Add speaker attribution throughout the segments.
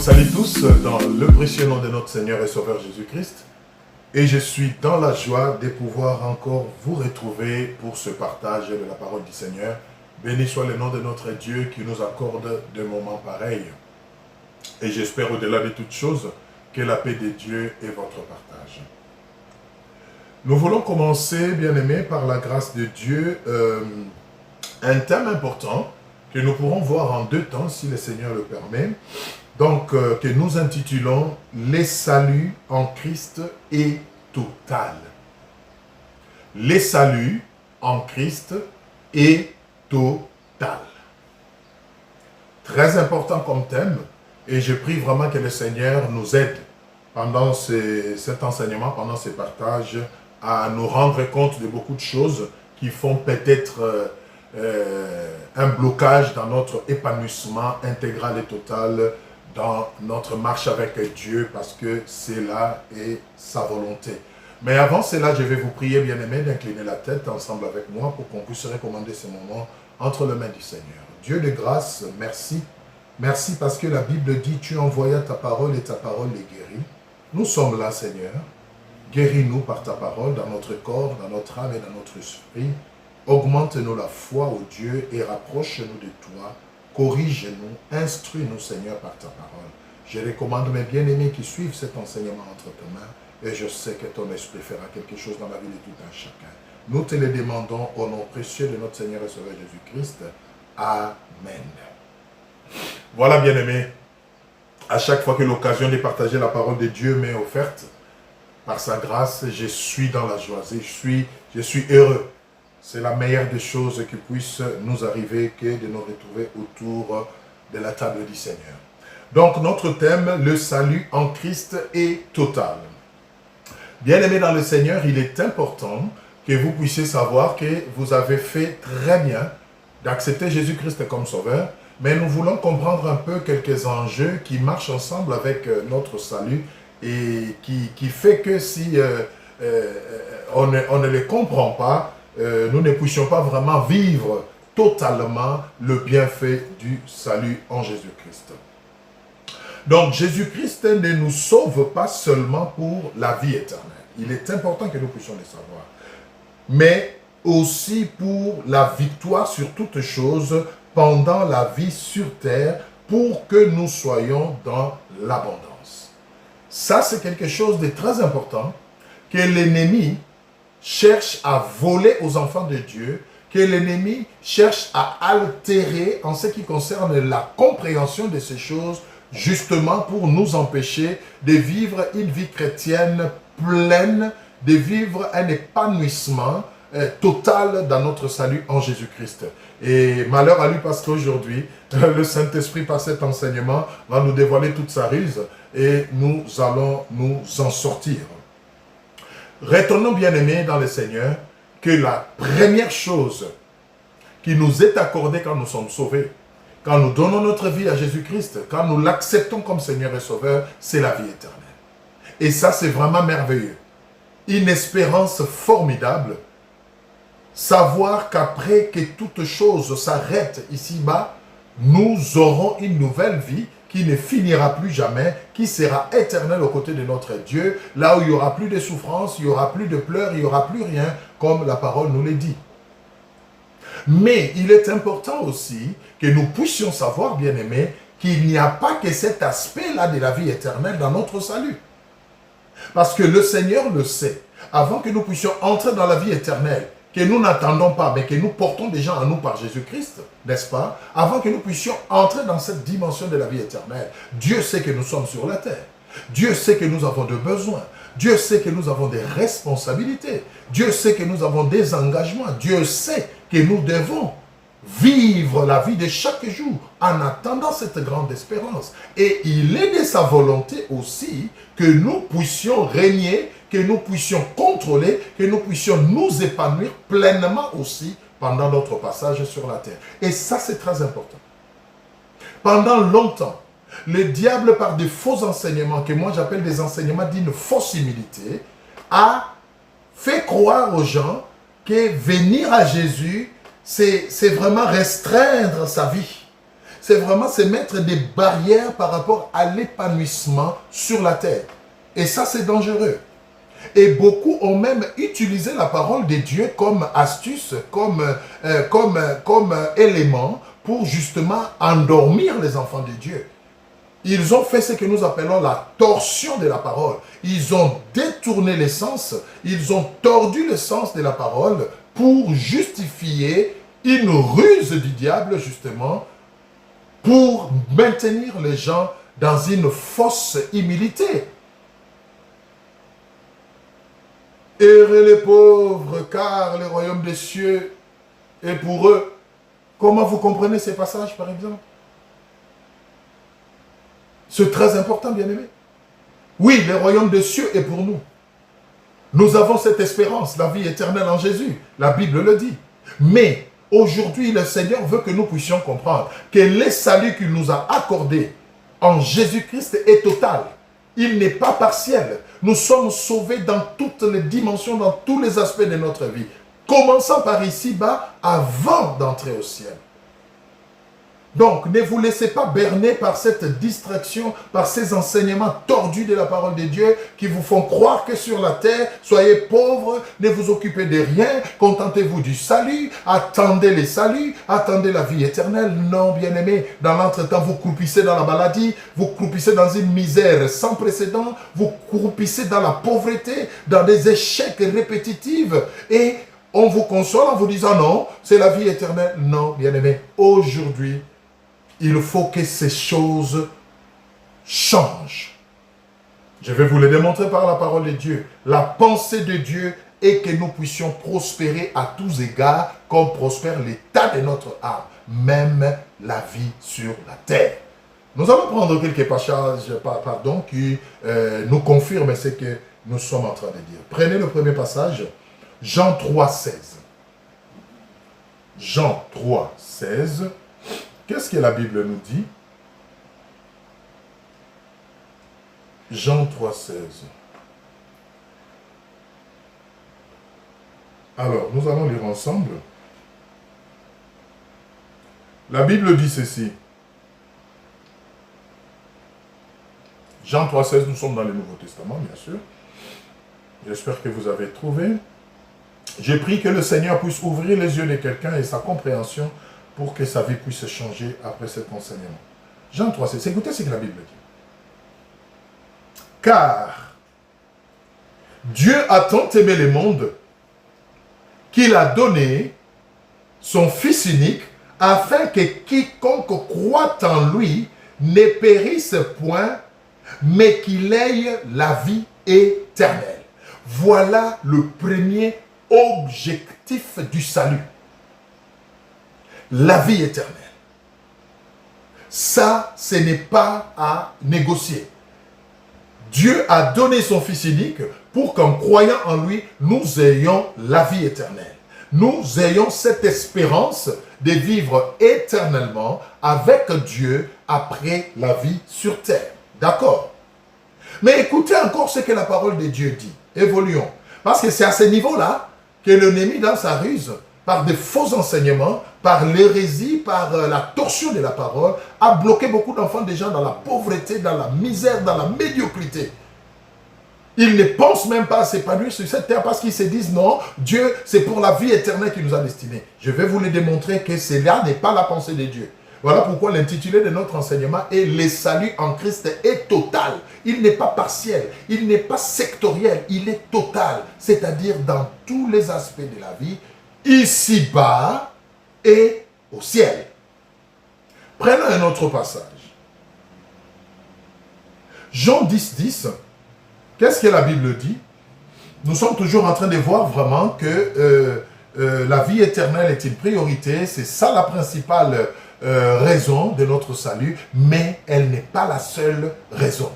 Speaker 1: salue tous dans le précieux nom de notre Seigneur et Sauveur Jésus-Christ. Et je suis dans la joie de pouvoir encore vous retrouver pour ce partage de la parole du Seigneur. Béni soit le nom de notre Dieu qui nous accorde des moments pareils. Et j'espère au-delà de toutes choses que la paix de Dieu est votre partage. Nous voulons commencer, bien-aimés, par la grâce de Dieu, un thème important que nous pourrons voir en deux temps, si le Seigneur le permet. Donc, que nous intitulons « Les saluts en Christ est total ». Les saluts en Christ est total. Très important comme thème, et je prie vraiment que le Seigneur nous aide pendant cet enseignement, pendant ces partages, à nous rendre compte de beaucoup de choses qui font peut-être un blocage dans notre épanouissement intégral et total dans notre marche avec Dieu, parce que c'est là et sa volonté. Mais avant cela, je vais vous prier, bien-aimés, d'incliner la tête ensemble avec moi pour qu'on puisse recommander ce moment entre les mains du Seigneur. Dieu de grâce, merci. Merci parce que la Bible dit, tu envoyas ta parole et ta parole les guérit. Nous sommes là, Seigneur. Guéris-nous par ta parole dans notre corps, dans notre âme et dans notre esprit. Augmente-nous la foi au Dieu et rapproche-nous de toi. Corrige-nous, instruis-nous, Seigneur, par ta parole. Je recommande mes bien-aimés qui suivent cet enseignement entre tes mains et je sais que ton esprit fera quelque chose dans la vie de tout un chacun. Nous te le demandons au nom précieux de notre Seigneur et Sauveur Jésus-Christ. Amen. Voilà, bien-aimés, à chaque fois que l'occasion de partager la parole de Dieu m'est offerte, par sa grâce, je suis dans la joie, je suis heureux. C'est la meilleure des choses qui puisse nous arriver que de nous retrouver autour de la table du Seigneur. Donc notre thème, le salut en Christ est total. Bien-aimés dans le Seigneur, il est important que vous puissiez savoir que vous avez fait très bien d'accepter Jésus-Christ comme sauveur, mais nous voulons comprendre un peu quelques enjeux qui marchent ensemble avec notre salut et qui fait que si on ne les comprend pas, nous ne puissions pas vraiment vivre totalement le bienfait du salut en Jésus-Christ. Donc Jésus-Christ ne nous sauve pas seulement pour la vie éternelle. Il est important que nous puissions le savoir. Mais aussi pour la victoire sur toutes choses pendant la vie sur terre, pour que nous soyons dans l'abondance. Ça, c'est quelque chose de très important que l'ennemi cherche à voler aux enfants de Dieu, que l'ennemi cherche à altérer en ce qui concerne la compréhension de ces choses, justement pour nous empêcher de vivre une vie chrétienne pleine, de vivre un épanouissement total dans notre salut en Jésus-Christ. Et malheur à lui parce qu'aujourd'hui, le Saint-Esprit par cet enseignement va nous dévoiler toute sa ruse et nous allons nous en sortir. Retournons, bien-aimés dans le Seigneur, que la première chose qui nous est accordée quand nous sommes sauvés, quand nous donnons notre vie à Jésus-Christ, quand nous l'acceptons comme Seigneur et Sauveur, c'est la vie éternelle. Et ça, c'est vraiment merveilleux. Une espérance formidable. Savoir qu'après que toute chose s'arrête ici-bas, nous aurons une nouvelle vie qui ne finira plus jamais, qui sera éternelle aux côtés de notre Dieu, là où il n'y aura plus de souffrance, il n'y aura plus de pleurs, il n'y aura plus rien, comme la parole nous le dit. Mais il est important aussi que nous puissions savoir, bien-aimés, qu'il n'y a pas que cet aspect-là de la vie éternelle dans notre salut. Parce que le Seigneur le sait. Avant que nous puissions entrer dans la vie éternelle, que nous n'attendons pas, mais que nous portons déjà en nous par Jésus-Christ, n'est-ce pas? Avant que nous puissions entrer dans cette dimension de la vie éternelle, Dieu sait que nous sommes sur la terre. Dieu sait que nous avons des besoins. Dieu sait que nous avons des responsabilités. Dieu sait que nous avons des engagements. Dieu sait que nous devons vivre la vie de chaque jour en attendant cette grande espérance. Et il est de sa volonté aussi que nous puissions régner, que nous puissions contrôler, que nous puissions nous épanouir pleinement aussi pendant notre passage sur la terre. Et ça, c'est très important. Pendant longtemps, le diable, par des faux enseignements, que moi j'appelle des enseignements d'une fausse humilité, a fait croire aux gens que venir à Jésus, c'est vraiment restreindre sa vie. c'est vraiment se mettre des barrières par rapport à l'épanouissement sur la terre. Et ça, c'est dangereux. Et beaucoup ont même utilisé la parole de Dieu comme astuce, comme élément pour justement endormir les enfants de Dieu. Ils ont fait ce que nous appelons la torsion de la parole. Ils ont détourné le sens, ils ont tordu le sens de la parole pour justifier une ruse du diable, justement, pour maintenir les gens dans une fausse humilité. Heureux les pauvres, car le royaume des cieux est pour eux. Comment vous comprenez ces passages, par exemple? C'est très important, bien-aimés. Oui, le royaume des cieux est pour nous. Nous avons cette espérance, la vie éternelle en Jésus. La Bible le dit. Mais aujourd'hui, le Seigneur veut que nous puissions comprendre que le salut qu'il nous a accordé en Jésus-Christ est total. Il n'est pas partiel. Nous sommes sauvés dans toutes les dimensions, dans tous les aspects de notre vie. Commençant par ici-bas, avant d'entrer au ciel. Donc, ne vous laissez pas berner par cette distraction, par ces enseignements tordus de la parole de Dieu qui vous font croire que sur la terre, soyez pauvres, ne vous occupez de rien, contentez-vous du salut, attendez les saluts, attendez la vie éternelle. Non, bien-aimés, dans l'entretemps, vous croupissez dans la maladie, vous croupissez dans une misère sans précédent, vous croupissez dans la pauvreté, dans des échecs répétitifs et on vous console en vous disant non, c'est la vie éternelle. Non, bien-aimés, aujourd'hui, il faut que ces choses changent. Je vais vous le démontrer par la parole de Dieu. La pensée de Dieu est que nous puissions prospérer à tous égards comme prospère l'état de notre âme, même la vie sur la terre. Nous allons prendre quelques passages qui nous confirment ce que nous sommes en train de dire. Prenez le premier passage, Jean 3, 16. Jean 3, 16. Qu'est-ce que la Bible nous dit? Jean 3, 16. Alors, nous allons lire ensemble. La Bible dit ceci. Jean 3, 16, nous sommes dans le Nouveau Testament, bien sûr. J'espère que vous avez trouvé. J'ai pris que le Seigneur puisse ouvrir les yeux de quelqu'un et sa compréhension pour que sa vie puisse changer après cet enseignement. Jean 3, 16. Écoutez ce que la Bible dit. Car Dieu a tant aimé le monde qu'il a donné son Fils unique afin que quiconque croit en lui ne périsse point, mais qu'il ait la vie éternelle. Voilà le premier objectif du salut. La vie éternelle. Ça, ce n'est pas à négocier. Dieu a donné son Fils unique pour qu'en croyant en lui, nous ayons la vie éternelle. Nous ayons cette espérance de vivre éternellement avec Dieu après la vie sur terre. D'accord? Mais écoutez encore ce que la parole de Dieu dit. Évoluons. Parce que c'est à ce niveau-là que l'ennemi, dans sa ruse, par des faux enseignements, par l'hérésie, par la torsion de la parole, a bloqué beaucoup d'enfants déjà dans la pauvreté, dans la misère, dans la médiocrité. Ils ne pensent même pas à s'épanouir sur cette terre parce qu'ils se disent non, Dieu, c'est pour la vie éternelle qu'il nous a destinés. Je vais vous le démontrer que cela n'est pas la pensée de Dieu. Voilà pourquoi l'intitulé de notre enseignement est « Le salut en Christ est total ». Il n'est pas partiel, il n'est pas sectoriel, il est total. C'est-à-dire dans tous les aspects de la vie, ici-bas et au ciel. Prenons un autre passage. Jean 10, 10. Qu'est-ce que la Bible dit? Nous sommes toujours en train de voir vraiment que la vie éternelle est une priorité. C'est ça la principale raison de notre salut, mais elle n'est pas la seule raison.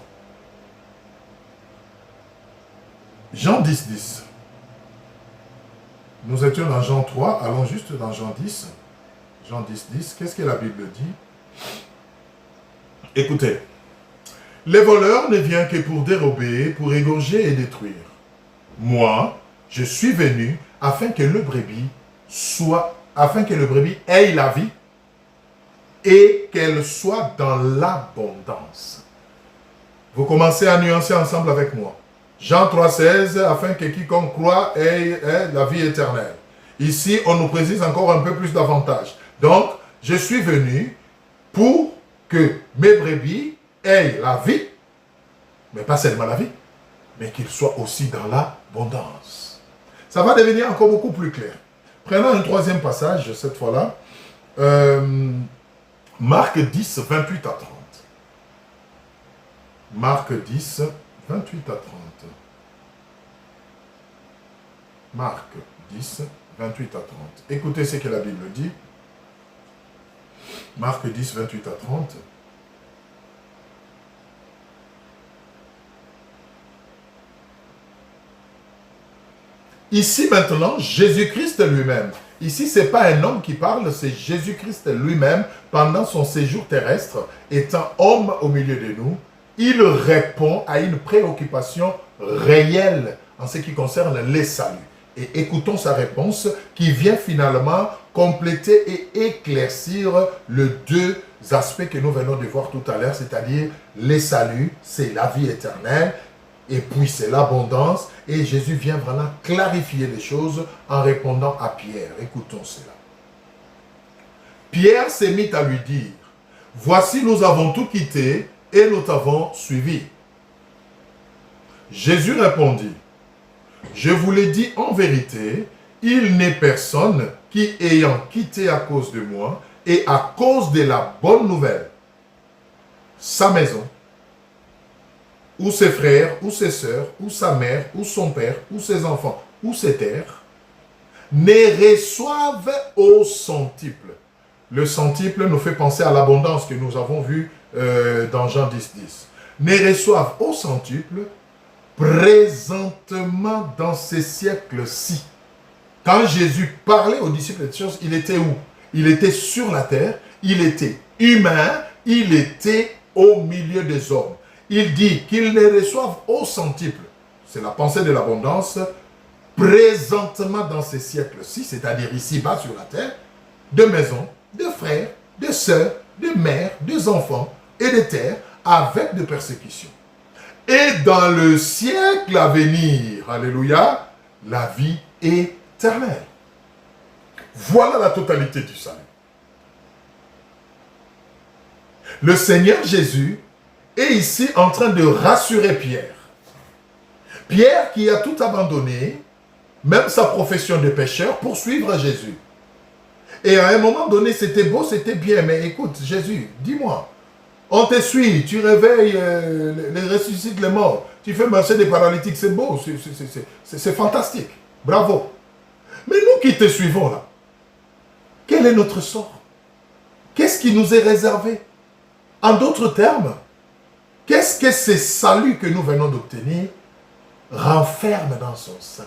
Speaker 1: Jean 10, 10. Nous étions dans Jean 3, allons juste dans Jean 10. Jean 10, 10. Qu'est-ce que la Bible dit? Écoutez. Le voleur ne vient que pour dérober, pour égorger et détruire. Moi, je suis venu afin que le brebis ait la vie et qu'elle soit dans l'abondance. Vous commencez à nuancer ensemble avec moi. Jean 3,16, afin que quiconque croit ait la vie éternelle. Ici, on nous précise encore un peu plus davantage. Donc, je suis venu pour que mes brebis aient la vie, mais pas seulement la vie, mais qu'ils soient aussi dans l'abondance. Ça va devenir encore beaucoup plus clair. Prenons un troisième passage, cette fois-là. Marc 10, 28 à 30. Marc 10, 28 à 30. Marc 10, 28 à 30. Écoutez ce que la Bible dit. Marc 10, 28 à 30. Ici maintenant, Jésus-Christ lui-même. Ici, ce n'est pas un homme qui parle, c'est Jésus-Christ lui-même, pendant son séjour terrestre, étant homme au milieu de nous, il répond à une préoccupation réelle en ce qui concerne les saluts. Et écoutons sa réponse qui vient finalement compléter et éclaircir les deux aspects que nous venons de voir tout à l'heure, c'est-à-dire les saluts, c'est la vie éternelle, et puis c'est l'abondance. Et Jésus vient vraiment clarifier les choses en répondant à Pierre. Écoutons cela. Pierre s'est mis à lui dire, « Voici, nous avons tout quitté et nous t'avons suivi. » Jésus répondit, « Je vous l'ai dit en vérité, il n'est personne qui, ayant quitté à cause de moi et à cause de la bonne nouvelle, sa maison, ou ses frères, ou ses sœurs, ou sa mère, ou son père, ou ses enfants, ou ses terres, ne reçoivent au centuple. » Le centuple nous fait penser à l'abondance que nous avons vue dans Jean 10, 10. Ne reçoivent au centuple présentement dans ces siècles-ci. Quand Jésus parlait aux disciples de ces choses, il était où? Il était sur la terre, il était humain, il était au milieu des hommes. Il dit qu'ils ne reçoivent au centuple, c'est la pensée de l'abondance, présentement dans ces siècles-ci, c'est-à-dire ici-bas sur la terre, de maisons, de frères, de sœurs, de mères, de enfants et de terres avec de persécutions. Et dans le siècle à venir, alléluia, la vie éternelle. Voilà la totalité du salut. Le Seigneur Jésus est ici en train de rassurer Pierre. Pierre qui a tout abandonné, même sa profession de pécheur, pour suivre Jésus. Et à un moment donné, c'était beau, c'était bien, mais écoute, Jésus, dis-moi, on te suit, tu réveilles, les ressuscites les morts, tu fais marcher des paralytiques, c'est beau, c'est fantastique, bravo. Mais nous qui te suivons là, quel est notre sort? Qu'est-ce qui nous est réservé? En d'autres termes, qu'est-ce que ce salut que nous venons d'obtenir renferme dans son sein?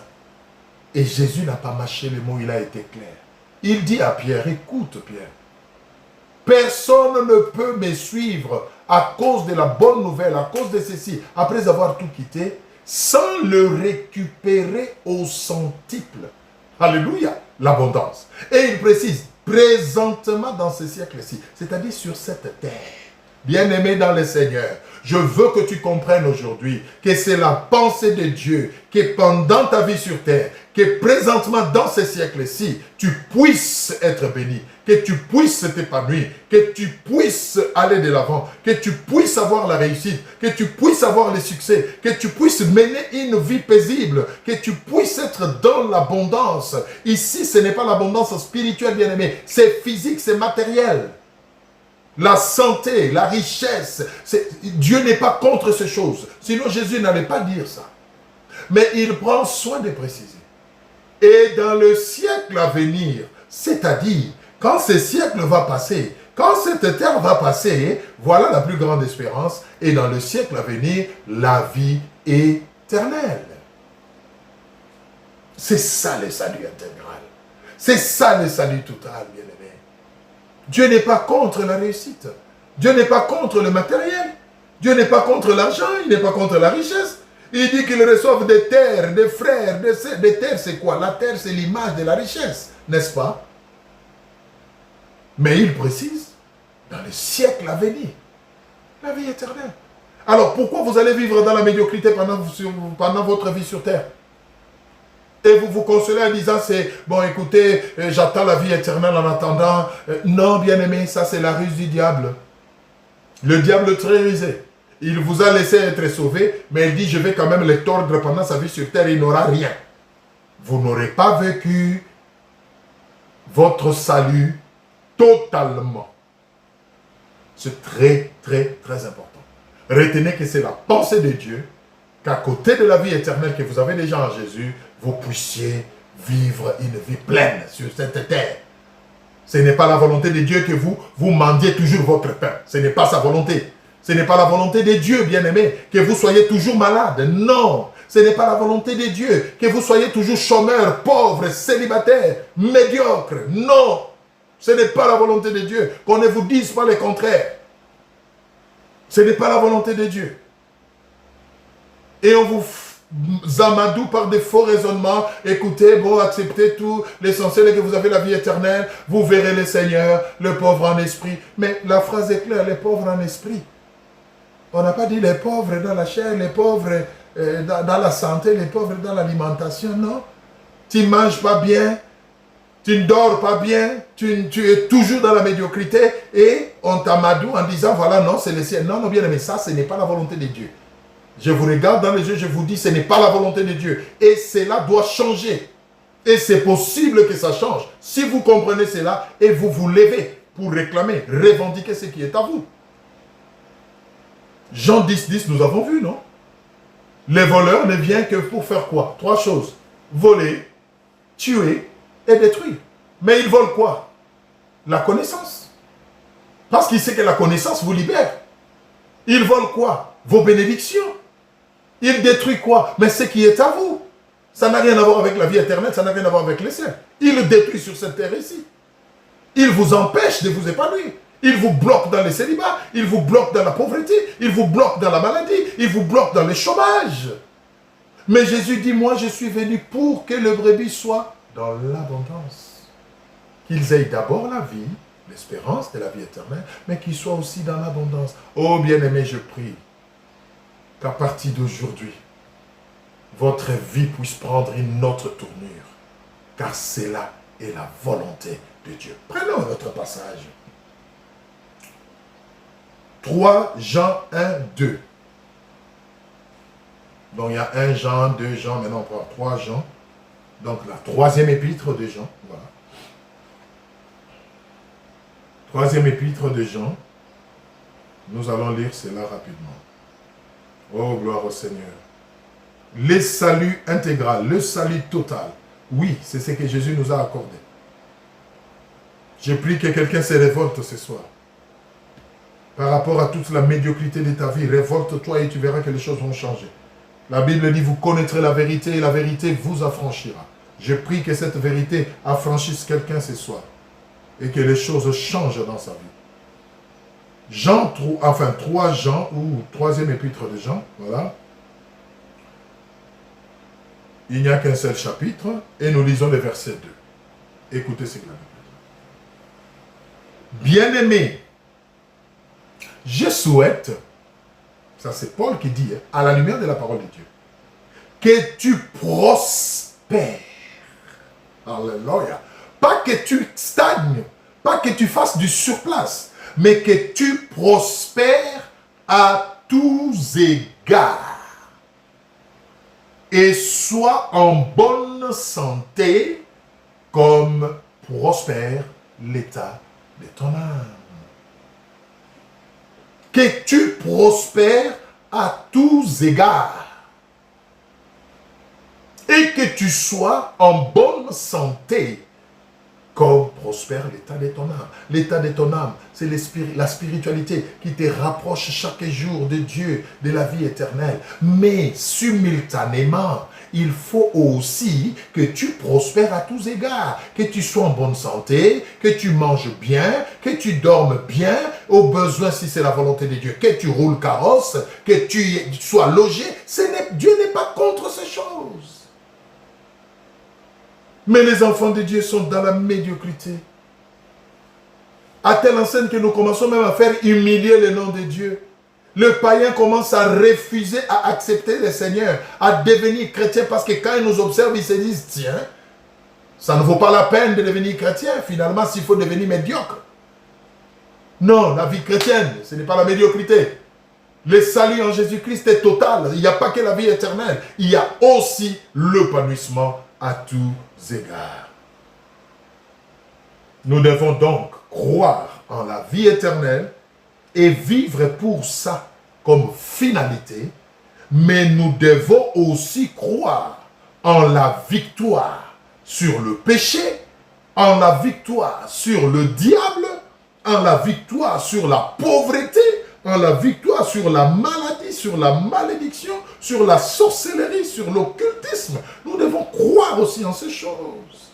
Speaker 1: Et Jésus n'a pas mâché les mots, il a été clair. Il dit à Pierre, écoute Pierre, personne ne peut me suivre à cause de la bonne nouvelle, à cause de ceci, après avoir tout quitté, sans le récupérer au centuple. Alléluia, l'abondance. Et il précise, présentement dans ce siècle-ci, c'est-à-dire sur cette terre. Bien-aimé dans le Seigneur, je veux que tu comprennes aujourd'hui que c'est la pensée de Dieu que pendant ta vie sur terre, que présentement dans ce siècle-ci, tu puisses être béni, que tu puisses t'épanouir, que tu puisses aller de l'avant, que tu puisses avoir la réussite, que tu puisses avoir le succès, que tu puisses mener une vie paisible, que tu puisses être dans l'abondance. Ici, ce n'est pas l'abondance spirituelle, bien-aimé, c'est physique, c'est matériel. La santé, la richesse, Dieu n'est pas contre ces choses. Sinon, Jésus n'allait pas dire ça. Mais il prend soin de préciser. Et dans le siècle à venir, c'est-à-dire, quand ce siècle va passer, quand cette terre va passer, voilà la plus grande espérance. Et dans le siècle à venir, la vie éternelle. C'est ça le salut intégral. C'est ça le salut total, bien-aimé. Dieu n'est pas contre la réussite. Dieu n'est pas contre le matériel. Dieu n'est pas contre l'argent, il n'est pas contre la richesse. Il dit qu'ils reçoivent des terres, des frères, des terres, c'est quoi? La terre, c'est l'image de la richesse, n'est-ce pas? Mais il précise, dans les siècles à venir. La vie éternelle. Alors pourquoi vous allez vivre dans la médiocrité pendant votre vie sur terre? Et vous vous consolez en disant, c'est, bon écoutez, j'attends la vie éternelle en attendant. Non, bien-aimé, ça c'est la ruse du diable. Le diable très rusé. Il vous a laissé être sauvé, mais il dit, je vais quand même les tordre pendant sa vie sur terre, il n'aura rien. Vous n'aurez pas vécu votre salut totalement. C'est très, très, très important. Retenez que c'est la pensée de Dieu, qu'à côté de la vie éternelle que vous avez déjà en Jésus, vous puissiez vivre une vie pleine sur cette terre. Ce n'est pas la volonté de Dieu que vous mendiez toujours votre pain. Ce n'est pas sa volonté. Ce n'est pas la volonté de Dieu, bien-aimé, que vous soyez toujours malade. Non, ce n'est pas la volonté de Dieu que vous soyez toujours chômeur, pauvre, célibataire, médiocre. Non, ce n'est pas la volonté de Dieu. Qu'on ne vous dise pas le contraire. Ce n'est pas la volonté de Dieu. Et on vous amadoue par des faux raisonnements. Écoutez, bon, acceptez tout. L'essentiel est que vous avez la vie éternelle. Vous verrez le Seigneur, le pauvre en esprit. Mais la phrase est claire, les pauvres en esprit. On n'a pas dit les pauvres dans la chair, les pauvres dans la santé, les pauvres dans l'alimentation, non. Tu ne manges pas bien, tu ne dors pas bien, tu es toujours dans la médiocrité et on t'amadoue en disant, voilà, non, c'est le ciel. Non, non, bien aimé, ça, ce n'est pas la volonté de Dieu. Je vous regarde dans les yeux, je vous dis, ce n'est pas la volonté de Dieu. Et cela doit changer. Et c'est possible que ça change. Si vous comprenez cela et vous vous levez pour réclamer, revendiquer ce qui est à vous. Jean 10, 10, nous avons vu, non? Les voleurs ne viennent que pour faire quoi? 3 choses. Voler, tuer et détruire. Mais ils volent quoi? La connaissance. Parce qu'il sait que la connaissance vous libère. Ils volent quoi? Vos bénédictions. Ils détruisent quoi? Mais ce qui est à vous. Ça n'a rien à voir avec la vie éternelle, ça n'a rien à voir avec les cieux. Ils le détruisent sur cette terre ici. Ils vous empêchent de vous épanouir. Ils vous bloquent dans les célibats, ils vous bloquent dans la pauvreté, ils vous bloquent dans la maladie, ils vous bloquent dans le chômage. Mais Jésus dit, moi je suis venu pour que le brebis soit dans l'abondance. Qu'ils aient d'abord la vie, l'espérance de la vie éternelle, mais qu'ils soient aussi dans l'abondance. Oh bien-aimé, je prie qu'à partir d'aujourd'hui, votre vie puisse prendre une autre tournure, car c'est là est la volonté de Dieu. Prenons notre passage. 3 Jean 1, 2. Donc il y a 1 Jean, 2 Jean, maintenant on prend 3 Jean. Donc la 3e épître de Jean. Voilà. 3e épître de Jean. Nous allons lire cela rapidement. Oh, gloire au Seigneur. Le salut intégral, le salut total. Oui, c'est ce que Jésus nous a accordé. Je prie que quelqu'un se révolte ce soir. Par rapport à toute la médiocrité de ta vie, révolte-toi et tu verras que les choses vont changer. La Bible dit, vous connaîtrez la vérité et la vérité vous affranchira. Je prie que cette vérité affranchisse quelqu'un ce soir et que les choses changent dans sa vie. Jean 3 Jean, ou 3e épître de Jean, voilà. Il n'y a qu'un seul chapitre et nous lisons le verset 2. Écoutez ce que la Bible dit. Bien-aimés, je souhaite, ça c'est Paul qui dit, à la lumière de la parole de Dieu, que tu prospères. Alléluia. Pas que tu stagnes, pas que tu fasses du surplace, mais que tu prospères à tous égards. Et sois en bonne santé comme prospère l'état de ton âme. Que tu prospères à tous égards. Et que tu sois en bonne santé comme prospère l'état de ton âme. L'état de ton âme, c'est la spiritualité qui te rapproche chaque jour de Dieu, de la vie éternelle. Mais simultanément, il faut aussi que tu prospères à tous égards, que tu sois en bonne santé, que tu manges bien, que tu dormes bien, au besoin si c'est la volonté de Dieu, que tu roules carrosse, que tu sois logé. Dieu n'est pas contre ces choses. Mais les enfants de Dieu sont dans la médiocrité. À telle enseigne que nous commençons même à faire humilier le nom de Dieu. Le païen commence à refuser à accepter le Seigneur, à devenir chrétien parce que quand ils nous observent, ils se disent, tiens, ça ne vaut pas la peine de devenir chrétien, finalement, s'il faut devenir médiocre. Non, la vie chrétienne, ce n'est pas la médiocrité. Le salut en Jésus-Christ est total. Il n'y a pas que la vie éternelle. Il y a aussi l'épanouissement à tous égards. Nous devons donc croire en la vie éternelle et vivre pour ça comme finalité, mais nous devons aussi croire en la victoire sur le péché, en la victoire sur le diable, en la victoire sur la pauvreté, en la victoire sur la maladie, sur la malédiction, sur la sorcellerie, sur l'occultisme. Nous devons croire aussi en ces choses.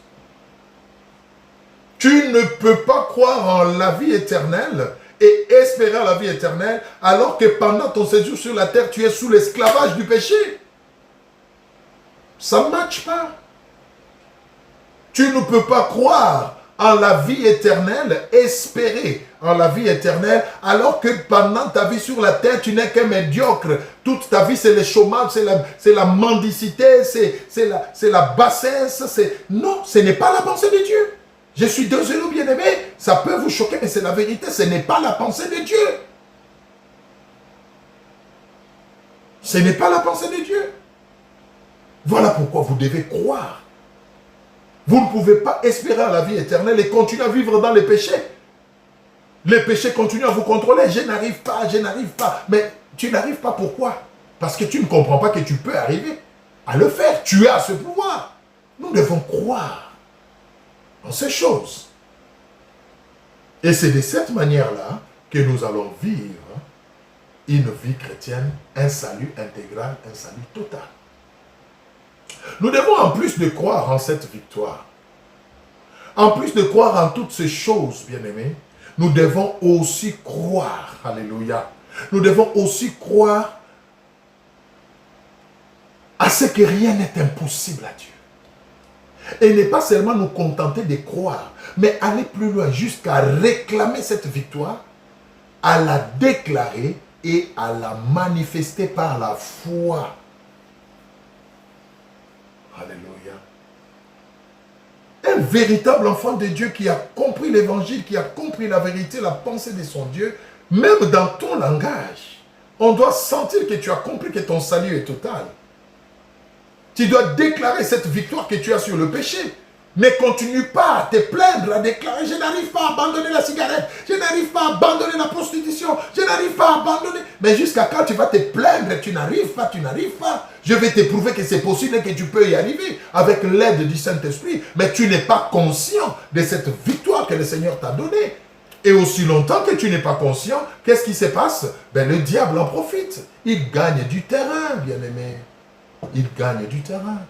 Speaker 1: Tu ne peux pas croire en la vie éternelle et espérer en la vie éternelle alors que pendant ton séjour sur la terre, tu es sous l'esclavage du péché. Ça ne matche pas. Tu ne peux pas croire en la vie éternelle, espérer en la vie éternelle, alors que pendant ta vie sur la terre, tu n'es qu'un médiocre. Toute ta vie, c'est le chômage, c'est la mendicité, c'est la bassesse. Non, ce n'est pas la pensée de Dieu. Je suis désolé, bien-aimé, ça peut vous choquer, mais c'est la vérité, ce n'est pas la pensée de Dieu. Ce n'est pas la pensée de Dieu. Voilà pourquoi vous devez croire. Vous ne pouvez pas espérer à la vie éternelle et continuer à vivre dans les péchés. Les péchés continuent à vous contrôler. Je n'arrive pas, je n'arrive pas. Mais tu n'arrives pas pourquoi? Parce que tu ne comprends pas que tu peux arriver à le faire. Tu as ce pouvoir. Nous devons croire en ces choses. Et c'est de cette manière-là que nous allons vivre une vie chrétienne, un salut intégral, un salut total. Nous devons, en plus de croire en cette victoire, en plus de croire en toutes ces choses, bien-aimés, nous devons aussi croire, alléluia, nous devons aussi croire à ce que rien n'est impossible à Dieu. Et ne pas seulement nous contenter de croire, mais aller plus loin jusqu'à réclamer cette victoire, à la déclarer et à la manifester par la foi. Alléluia. Un véritable enfant de Dieu qui a compris l'évangile, qui a compris la vérité, la pensée de son Dieu, même dans ton langage, on doit sentir que tu as compris que ton salut est total. Tu dois déclarer cette victoire que tu as sur le péché. Ne continue pas à te plaindre, à déclarer, je n'arrive pas à abandonner la cigarette, je n'arrive pas à abandonner la prostitution, je n'arrive pas à abandonner. Mais jusqu'à quand tu vas te plaindre, tu n'arrives pas, tu n'arrives pas. Je vais te prouver que c'est possible et que tu peux y arriver avec l'aide du Saint-Esprit. Mais tu n'es pas conscient de cette victoire que le Seigneur t'a donnée. Et aussi longtemps que tu n'es pas conscient, qu'est-ce qui se passe? Ben, le diable en profite. Il gagne du terrain, bien-aimé. Il gagne du terrain.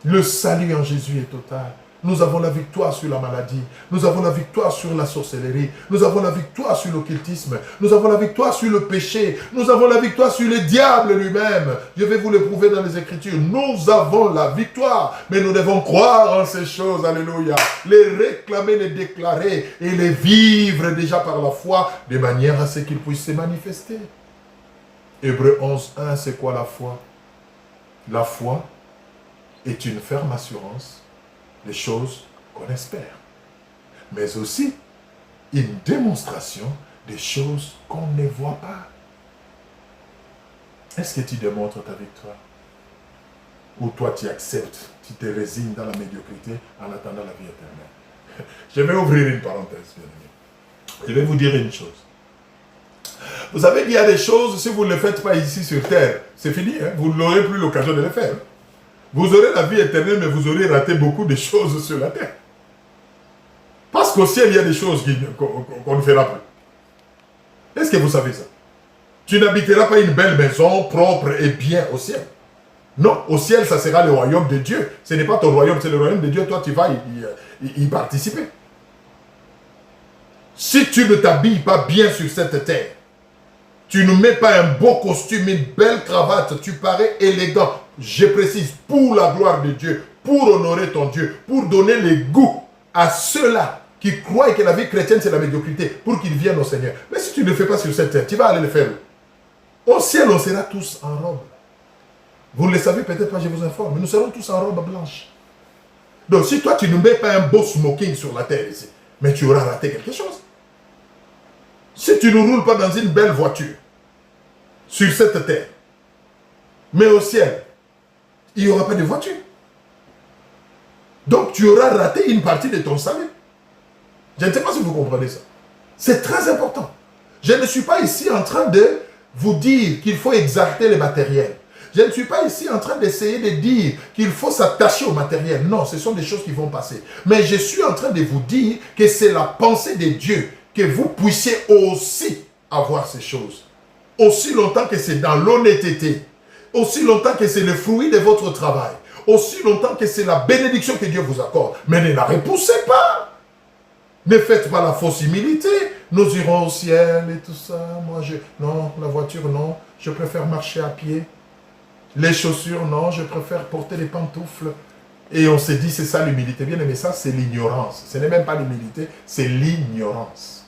Speaker 1: Le salut en Jésus est total. Nous avons la victoire sur la maladie. Nous avons la victoire sur la sorcellerie. Nous avons la victoire sur l'occultisme. Nous avons la victoire sur le péché. Nous avons la victoire sur le diable lui-même. Je vais vous le prouver dans les Écritures. Nous avons la victoire. Mais nous devons croire en ces choses. Alléluia. Les réclamer, les déclarer et les vivre déjà par la foi de manière à ce qu'ils puissent se manifester. Hébreux 11:1, c'est quoi la foi? La foi est une ferme assurance des choses qu'on espère, mais aussi une démonstration des choses qu'on ne voit pas. Est-ce que tu démontres ta victoire? Ou toi tu acceptes, tu te résignes dans la médiocrité en attendant la vie éternelle? Je vais ouvrir une parenthèse, bien aimé. Je vais vous dire une chose. Vous savez qu'il y a des choses, si vous ne les faites pas ici sur terre, c'est fini, hein? Vous n'aurez plus l'occasion de les faire. Vous aurez la vie éternelle, mais vous aurez raté beaucoup de choses sur la terre. Parce qu'au ciel, il y a des choses qu'on ne fera plus. Est-ce que vous savez ça? Tu n'habiteras pas une belle maison, propre et bien au ciel. Non, au ciel, ça sera le royaume de Dieu. Ce n'est pas ton royaume, c'est le royaume de Dieu. Toi, tu vas y participer. Si tu ne t'habilles pas bien sur cette terre, tu ne mets pas un beau costume, une belle cravate, tu parais élégant. Je précise, pour la gloire de Dieu, pour honorer ton Dieu, pour donner le goût à ceux-là qui croient que la vie chrétienne c'est la médiocrité, pour qu'ils viennent au Seigneur. Mais si tu ne le fais pas sur cette terre, tu vas aller le faire où? Au ciel, on sera tous en robe. Vous ne le savez peut-être pas, je vous informe, mais nous serons tous en robe blanche. Donc si toi tu ne mets pas un beau smoking sur la terre ici, mais tu auras raté quelque chose. Si tu ne roules pas dans une belle voiture, sur cette terre, mais au ciel, il n'y aura pas de voiture. Donc tu auras raté une partie de ton salut. Je ne sais pas si vous comprenez ça. C'est très important. Je ne suis pas ici en train de vous dire qu'il faut exalter le matériel. Je ne suis pas ici en train d'essayer de dire qu'il faut s'attacher au matériel. Non, ce sont des choses qui vont passer. Mais je suis en train de vous dire que c'est la pensée de Dieu que vous puissiez aussi avoir ces choses. Aussi longtemps que c'est dans l'honnêteté, aussi longtemps que c'est le fruit de votre travail, aussi longtemps que c'est la bénédiction que Dieu vous accorde. Mais ne la repoussez pas. Ne faites pas la fausse humilité. Nous irons au ciel et tout ça. Moi, non, la voiture, non. Je préfère marcher à pied. Les chaussures, non. Je préfère porter des pantoufles. Et on s'est dit, c'est ça l'humilité. Bien aimé, ça, c'est l'ignorance. Ce n'est même pas l'humilité, c'est l'ignorance.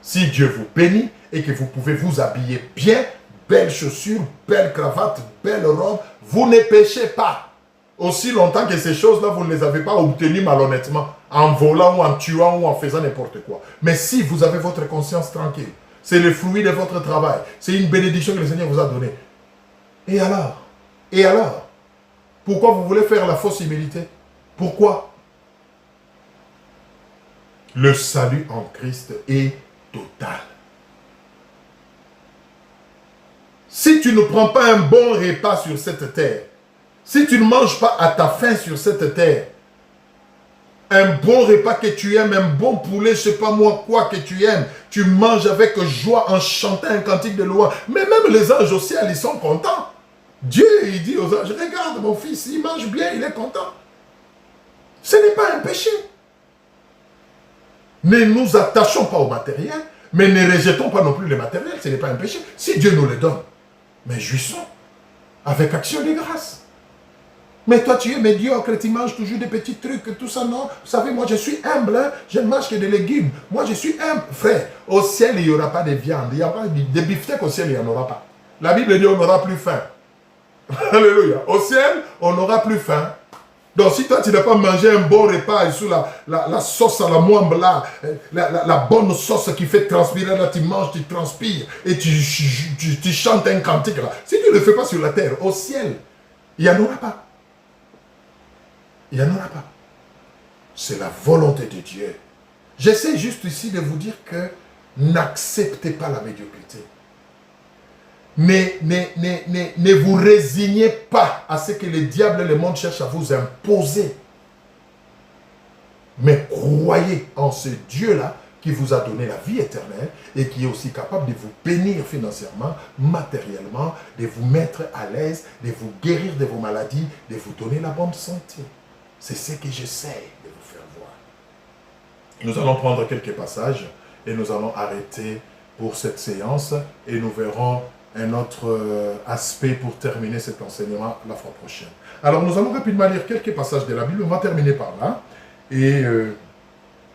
Speaker 1: Si Dieu vous bénit et que vous pouvez vous habiller bien, belles chaussures, belle cravate, belle robe, vous ne péchez pas. Aussi longtemps que ces choses-là, vous ne les avez pas obtenues malhonnêtement, en volant ou en tuant ou en faisant n'importe quoi. Mais si vous avez votre conscience tranquille, c'est le fruit de votre travail, c'est une bénédiction que le Seigneur vous a donnée. Et alors? Et alors? Pourquoi vous voulez faire la fausse humilité? Pourquoi? Le salut en Christ est total. Si tu ne prends pas un bon repas sur cette terre, si tu ne manges pas à ta faim sur cette terre, un bon repas que tu aimes, un bon poulet, je ne sais pas moi quoi que tu aimes, tu manges avec joie en chantant un cantique de louange. Mais même les anges au ciel, ils sont contents. Dieu, il dit aux anges, regarde mon fils, il mange bien, il est content. Ce n'est pas un péché. Ne nous attachons pas au matériel, mais ne rejetons pas non plus le matériel, ce n'est pas un péché. Si Dieu nous le donne, mais jouissons avec action de grâce. Mais toi, tu es médiocre, tu manges toujours des petits trucs, tout ça, non. Vous savez, moi, je suis humble, hein? Je ne mange que des légumes. Moi, je suis humble. Frère, au ciel, il n'y aura pas de viande. Il n'y aura pas de beefsteak au ciel, il n'y en aura pas. La Bible dit, on n'aura plus faim. Alléluia. Au ciel, on n'aura plus faim. Donc, si toi, tu n'as pas mangé un bon repas sous la sauce à la moimbe, là, la bonne sauce qui fait transpirer, là, tu manges, tu transpires, et tu chantes un cantique, là. Si tu ne le fais pas sur la terre, au ciel, il n'y en aura pas. Il n'y en aura pas. C'est la volonté de Dieu. J'essaie juste ici de vous dire que n'acceptez pas la médiocrité. Ne vous résignez pas à ce que le diable et le monde cherchent à vous imposer. Mais croyez en ce Dieu-là qui vous a donné la vie éternelle et qui est aussi capable de vous bénir financièrement, matériellement, de vous mettre à l'aise, de vous guérir de vos maladies, de vous donner la bonne santé. C'est ce que j'essaie de vous faire voir. Nous allons prendre quelques passages et nous allons arrêter pour cette séance et nous verrons un autre aspect pour terminer cet enseignement la fois prochaine. Alors nous allons rapidement lire quelques passages de la Bible, on va terminer par là et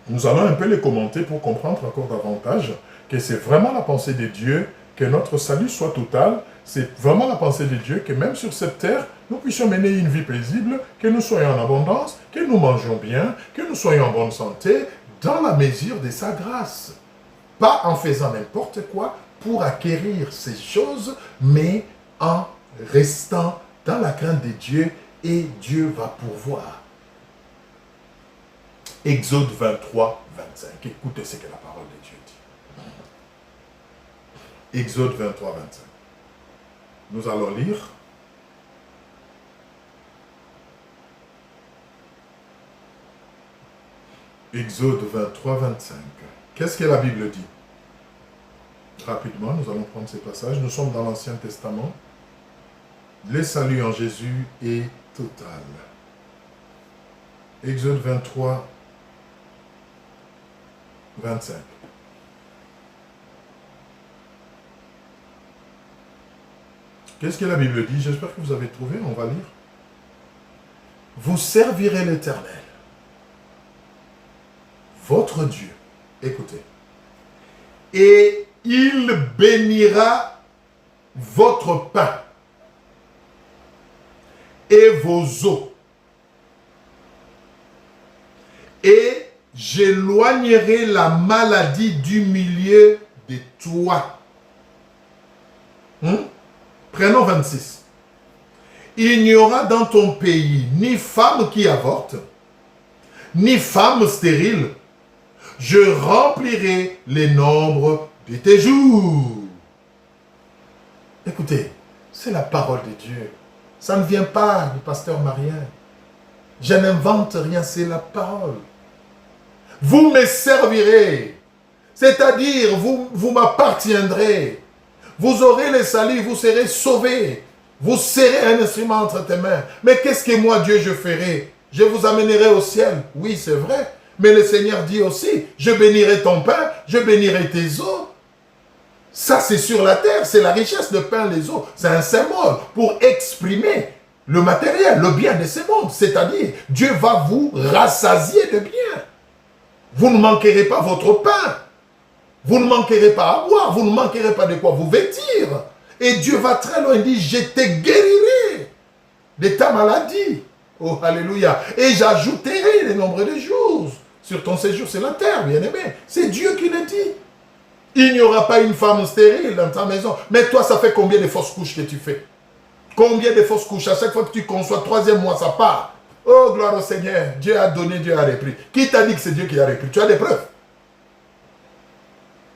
Speaker 1: nous allons un peu les commenter pour comprendre encore davantage que c'est vraiment la pensée de Dieu que notre salut soit total. C'est vraiment la pensée de Dieu que même sur cette terre, nous puissions mener une vie paisible, que nous soyons en abondance, que nous mangions bien, que nous soyons en bonne santé, dans la mesure de sa grâce. Pas en faisant n'importe quoi pour acquérir ces choses, mais en restant dans la crainte de Dieu et Dieu va pourvoir. Exode 23, 25. Écoutez ce que la parole de Dieu dit. Exode 23, 25. Nous allons lire. Exode 23, 25. Qu'est-ce que la Bible dit? Rapidement, nous allons prendre ces passages. Nous sommes dans l'Ancien Testament. Le salut en Jésus est total. Exode 23, 25. Qu'est-ce que la Bible dit? J'espère que vous avez trouvé, on va lire. Vous servirez l'Éternel, votre Dieu, écoutez, et il bénira votre pain et vos eaux, et j'éloignerai la maladie du milieu de toi. Prenons 26. Il n'y aura dans ton pays ni femme qui avorte, ni femme stérile. Je remplirai les nombres de tes jours. Écoutez, c'est la parole de Dieu. Ça ne vient pas du pasteur Marien. Je n'invente rien, c'est la parole. Vous me servirez, c'est-à-dire vous m'appartiendrez. Vous aurez le salut, vous serez sauvés. Vous serez un instrument entre tes mains. Mais qu'est-ce que moi, Dieu, je ferai? Je vous amènerai au ciel. Oui, c'est vrai. Mais le Seigneur dit aussi, je bénirai ton pain, je bénirai tes eaux. Ça, c'est sur la terre, c'est la richesse de pain, les eaux. C'est un symbole pour exprimer le matériel, le bien de ce monde. C'est-à-dire, Dieu va vous rassasier de bien. Vous ne manquerez pas votre pain. Vous ne manquerez pas à boire. Vous ne manquerez pas de quoi vous vêtir. Et Dieu va très loin. Il dit, je te guérirai de ta maladie. Oh, alléluia. Et j'ajouterai le nombre de jours sur ton séjour sur la terre, bien-aimé. C'est Dieu qui le dit. Il n'y aura pas une femme stérile dans ta maison. Mais toi, ça fait combien de fausses couches que tu fais? Combien de fausses couches? À chaque fois que tu conçois, troisième mois, ça part. Oh, gloire au Seigneur. Dieu a donné, Dieu a repris. Qui t'a dit que c'est Dieu qui a repris? Tu as des preuves.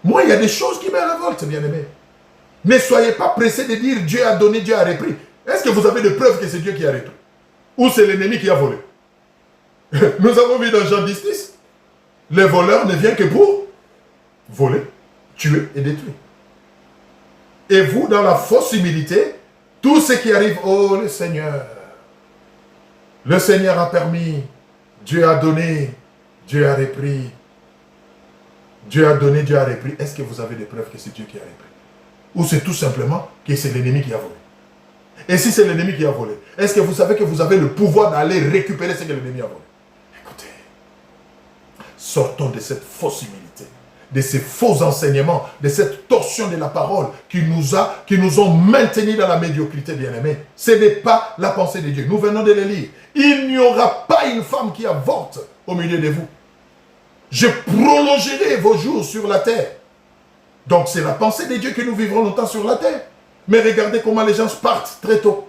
Speaker 1: Moi, il y a des choses qui me révoltent, bien-aimé. Ne soyez pas pressés de dire Dieu a donné, Dieu a repris. Est-ce que vous avez des preuves que c'est Dieu qui a repris? Ou c'est l'ennemi qui a volé? Nous avons vu dans Jean 10, le voleur ne vient que pour voler, tuer et détruire. Et vous, dans la fausse humilité, tout ce qui arrive, oh le Seigneur a permis, Dieu a donné, Dieu a repris. Dieu a donné, Dieu a repris. Est-ce que vous avez des preuves que c'est Dieu qui a repris? Ou c'est tout simplement que c'est l'ennemi qui a volé? Et si c'est l'ennemi qui a volé, est-ce que vous savez que vous avez le pouvoir d'aller récupérer ce que l'ennemi a volé? Écoutez, sortons de cette fausse humilité, de ces faux enseignements, de cette torsion de la parole qui nous ont maintenus dans la médiocrité, bien-aimés. Ce n'est pas la pensée de Dieu. Nous venons de le lire. Il n'y aura pas une femme qui avorte au milieu de vous. Je prolongerai vos jours sur la terre. Donc c'est la pensée de Dieu que nous vivrons longtemps sur la terre. Mais regardez comment les gens partent très tôt.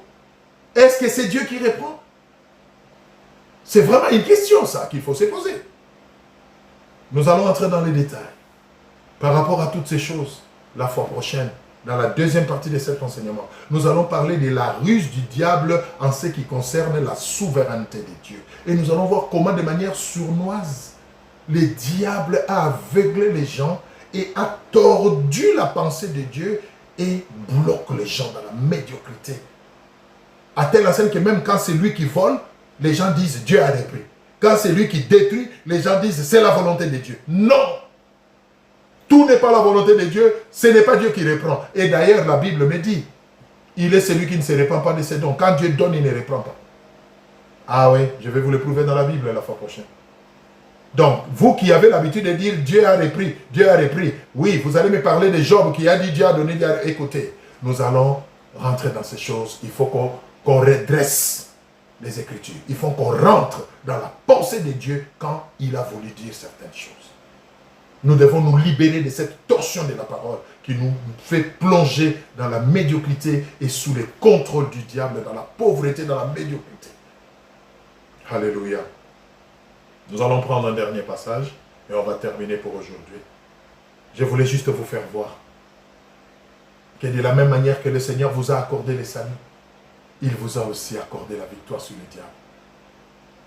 Speaker 1: Est-ce que c'est Dieu qui répond? C'est vraiment une question, ça, qu'il faut se poser. Nous allons entrer dans les détails. Par rapport à toutes ces choses, la fois prochaine, dans la deuxième partie de cet enseignement, nous allons parler de la ruse du diable en ce qui concerne la souveraineté de Dieu. Et nous allons voir comment, de manière sournoise, le diable a aveuglé les gens et a tordu la pensée de Dieu et bloque les gens dans la médiocrité. À telle enseigne que même quand c'est lui qui vole, les gens disent Dieu a repris. Quand c'est lui qui détruit, les gens disent c'est la volonté de Dieu. Non! Tout n'est pas la volonté de Dieu, ce n'est pas Dieu qui reprend. Et d'ailleurs, la Bible me dit, il est celui qui ne se répand pas de ses dons. Quand Dieu donne, il ne reprend pas. Ah oui, je vais vous le prouver dans la Bible la fois prochaine. Donc, vous qui avez l'habitude de dire Dieu a repris, Dieu a repris. Oui, vous allez me parler de Job qui a dit Dieu a donné, Dieu a... Écoutez, nous allons rentrer dans ces choses. Il faut qu'on redresse les Écritures. Il faut qu'on rentre dans la pensée de Dieu quand il a voulu dire certaines choses. Nous devons nous libérer de cette torsion de la parole qui nous fait plonger dans la médiocrité et sous le contrôle du diable, dans la pauvreté, dans la médiocrité. Alléluia. Nous allons prendre un dernier passage et on va terminer pour aujourd'hui. Je voulais juste vous faire voir que de la même manière que le Seigneur vous a accordé le salut, il vous a aussi accordé la victoire sur le diable.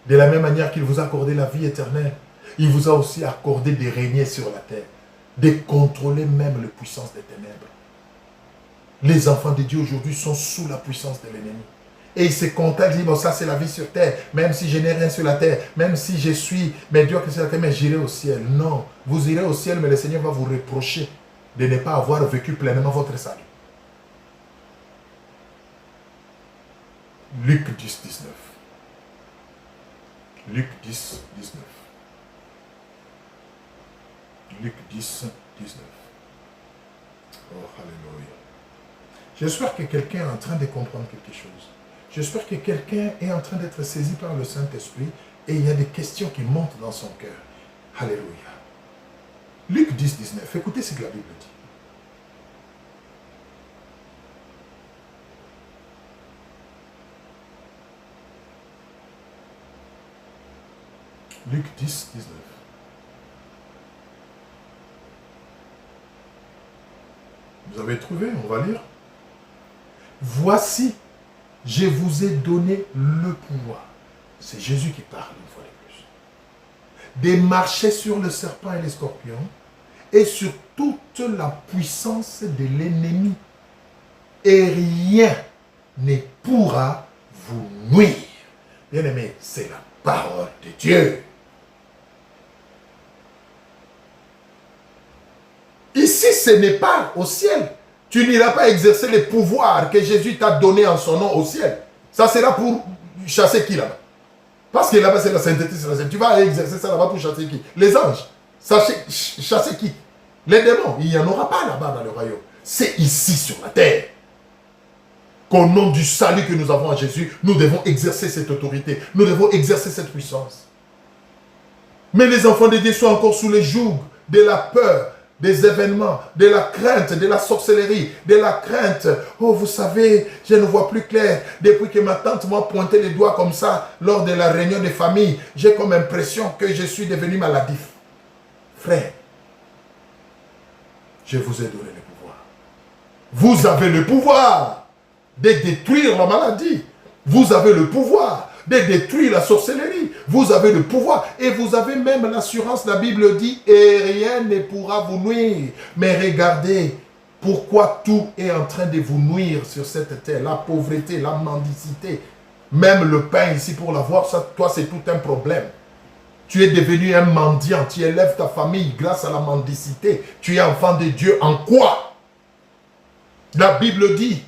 Speaker 1: De la même manière qu'il vous a accordé la vie éternelle, il vous a aussi accordé de régner sur la terre, de contrôler même les puissances des ténèbres. Les enfants de Dieu aujourd'hui sont sous la puissance de l'ennemi. Et il se contente, il dit, bon, ça c'est la vie sur terre, même si je n'ai rien sur la terre, même si je suis médiocre sur la terre, mais j'irai au ciel. Non, vous irez au ciel, mais le Seigneur va vous reprocher de ne pas avoir vécu pleinement votre salut. Luc 10, 19. Luc 10, 19. Luc 10, 19. Oh, alléluia. J'espère que quelqu'un est en train de comprendre quelque chose. J'espère que quelqu'un est en train d'être saisi par le Saint-Esprit et il y a des questions qui montent dans son cœur. Alléluia. Luc 10, 19. Écoutez ce que la Bible dit. Luc 10, 19. Vous avez trouvé? On va lire. Voici, je vous ai donné le pouvoir. C'est Jésus qui parle une fois de plus. De marcher sur le serpent et les scorpions et sur toute la puissance de l'ennemi. Et rien ne pourra vous nuire. Bien-aimés, c'est la parole de Dieu. Ici, ce n'est pas au ciel. Tu n'iras pas exercer les pouvoirs que Jésus t'a donné en son nom au ciel. Ça sera pour chasser qui là-bas? Parce que là-bas, c'est la sainteté, c'est la sainteté. Tu vas aller exercer ça là-bas pour chasser qui? Les anges. Chasser qui? Les démons. Il n'y en aura pas là-bas dans le royaume. C'est ici sur la terre qu'au nom du salut que nous avons en Jésus, nous devons exercer cette autorité. Nous devons exercer cette puissance. Mais les enfants de Dieu sont encore sous le joug de la peur, des événements, de la crainte, de la sorcellerie, de la crainte. Oh, vous savez, je ne vois plus clair. Depuis que ma tante m'a pointé les doigts comme ça, lors de la réunion de famille, j'ai comme impression que je suis devenu maladif. Frère, je vous ai donné le pouvoir. Vous avez le pouvoir de détruire la maladie. Vous avez le pouvoir de détruire la sorcellerie. Vous avez le pouvoir et vous avez même l'assurance, la Bible dit, et rien ne pourra vous nuire. Mais regardez, pourquoi tout est en train de vous nuire sur cette terre. La pauvreté, la mendicité, même le pain ici pour l'avoir, ça, toi c'est tout un problème. Tu es devenu un mendiant, tu élèves ta famille grâce à la mendicité. Tu es enfant de Dieu en quoi? La Bible dit,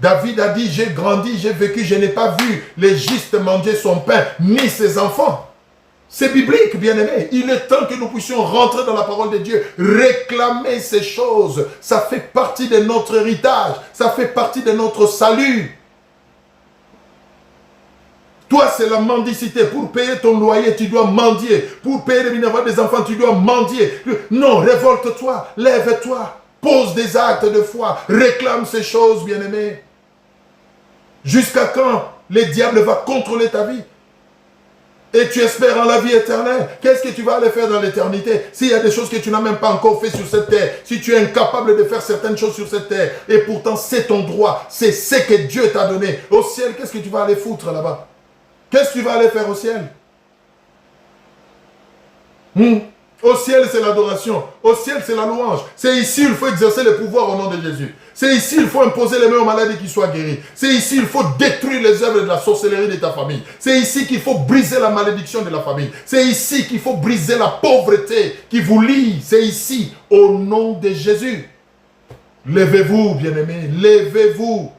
Speaker 1: David a dit, j'ai grandi, j'ai vécu, je n'ai pas vu les justes manger son pain, ni ses enfants. C'est biblique, bien-aimé. Il est temps que nous puissions rentrer dans la parole de Dieu, réclamer ces choses. Ça fait partie de notre héritage, ça fait partie de notre salut. Toi, c'est la mendicité. Pour payer ton loyer, tu dois mendier. Pour payer les minervois des enfants, tu dois mendier. Non, révolte-toi, lève-toi. Pose des actes de foi. Réclame ces choses, bien-aimés. Jusqu'à quand le diable va contrôler ta vie? Et tu espères en la vie éternelle. Qu'est-ce que tu vas aller faire dans l'éternité? S'il y a des choses que tu n'as même pas encore fait sur cette terre. Si tu es incapable de faire certaines choses sur cette terre. Et pourtant, c'est ton droit. C'est ce que Dieu t'a donné. Au ciel, qu'est-ce que tu vas aller foutre là-bas? Qu'est-ce que tu vas aller faire au ciel? Au ciel, c'est l'adoration. Au ciel, c'est la louange. C'est ici il faut exercer le pouvoir au nom de Jésus. C'est ici il faut imposer les mains aux malades et qu'ils soient guéris. C'est ici il faut détruire les œuvres de la sorcellerie de ta famille. C'est ici qu'il faut briser la malédiction de la famille. C'est ici qu'il faut briser la pauvreté qui vous lie. C'est ici, au nom de Jésus. Levez-vous, bien-aimés. Levez-vous.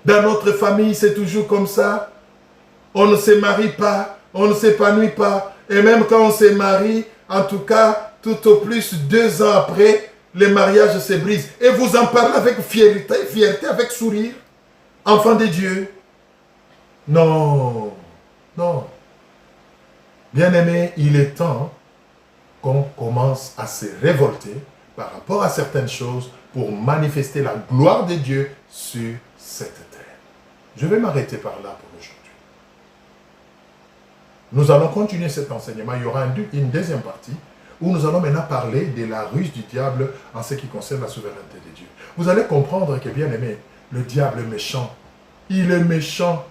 Speaker 1: Dans notre famille, c'est toujours comme ça. On ne se marie pas, on ne s'épanouit pas. Et même quand on se marie, en tout cas, tout au plus 2 ans après, le mariage se brise. Et vous en parlez avec fierté, avec sourire. Enfant de Dieu. Non, non. Bien-aimé, il est temps qu'on commence à se révolter par rapport à certaines choses pour manifester la gloire de Dieu sur cette terre. Je vais m'arrêter par là pour aujourd'hui. Nous allons continuer cet enseignement. Il y aura une deuxième partie où nous allons maintenant parler de la ruse du diable en ce qui concerne la souveraineté de Dieu. Vous allez comprendre que, bien aimé, le diable est méchant. Il est méchant.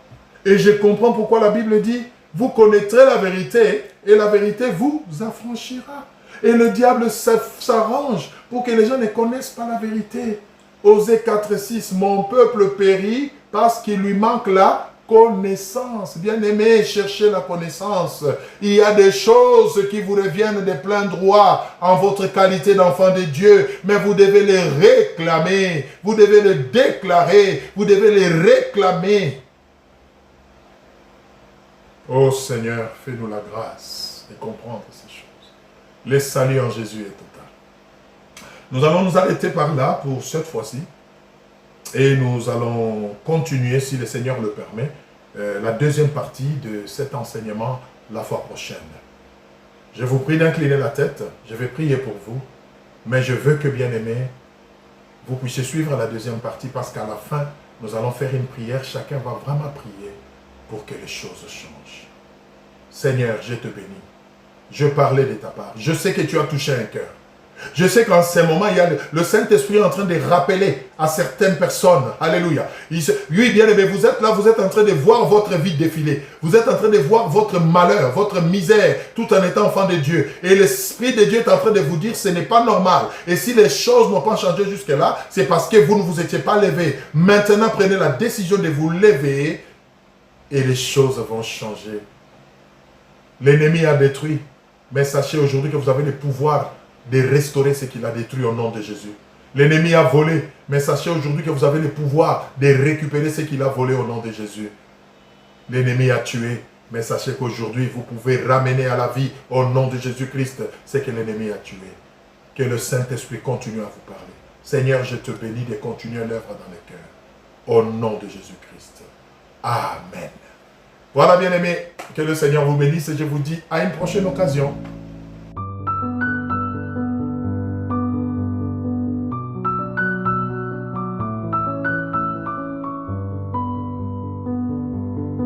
Speaker 1: Et je comprends pourquoi la Bible dit, vous connaîtrez la vérité et la vérité vous affranchira. Et le diable s'arrange pour que les gens ne connaissent pas la vérité. Osée 4,6, mon peuple périt parce qu'il lui manque la connaissance. Bien-aimé, cherchez la connaissance. Il y a des choses qui vous reviennent de plein droit en votre qualité d'enfant de Dieu, mais vous devez les réclamer, vous devez les déclarer, vous devez les réclamer. Ô Seigneur, fais-nous la grâce de comprendre ces choses. Le salut en Jésus est total. Nous allons nous arrêter par là pour cette fois-ci. Et nous allons continuer, si le Seigneur le permet, la deuxième partie de cet enseignement la fois prochaine. Je vous prie d'incliner la tête. Je vais prier pour vous. Mais je veux que, bien-aimés, vous puissiez suivre la deuxième partie parce qu'à la fin, nous allons faire une prière. Chacun va vraiment prier pour que les choses changent. Seigneur, je te bénis. Je parlais de ta part. Je sais que tu as touché un cœur. Je sais qu'en ce moment, il y a le Saint-Esprit en train de rappeler à certaines personnes. Alléluia. Oui, bien aimé, vous êtes là, vous êtes en train de voir votre vie défiler. Vous êtes en train de voir votre malheur, votre misère, tout en étant enfant de Dieu. Et l'Esprit de Dieu est en train de vous dire, ce n'est pas normal. Et si les choses n'ont pas changé jusque-là, c'est parce que vous ne vous étiez pas levé. Maintenant, prenez la décision de vous lever et les choses vont changer. L'ennemi a détruit. Mais sachez aujourd'hui que vous avez le pouvoir de restaurer ce qu'il a détruit au nom de Jésus. L'ennemi a volé, mais sachez aujourd'hui que vous avez le pouvoir de récupérer ce qu'il a volé au nom de Jésus. L'ennemi a tué, mais sachez qu'aujourd'hui vous pouvez ramener à la vie au nom de Jésus-Christ ce que l'ennemi a tué. Que le Saint-Esprit continue à vous parler. Seigneur, je te bénis de continuer l'œuvre dans les cœurs. Au nom de Jésus-Christ. Amen. Voilà, bien-aimés, que le Seigneur vous bénisse et je vous dis à une prochaine occasion.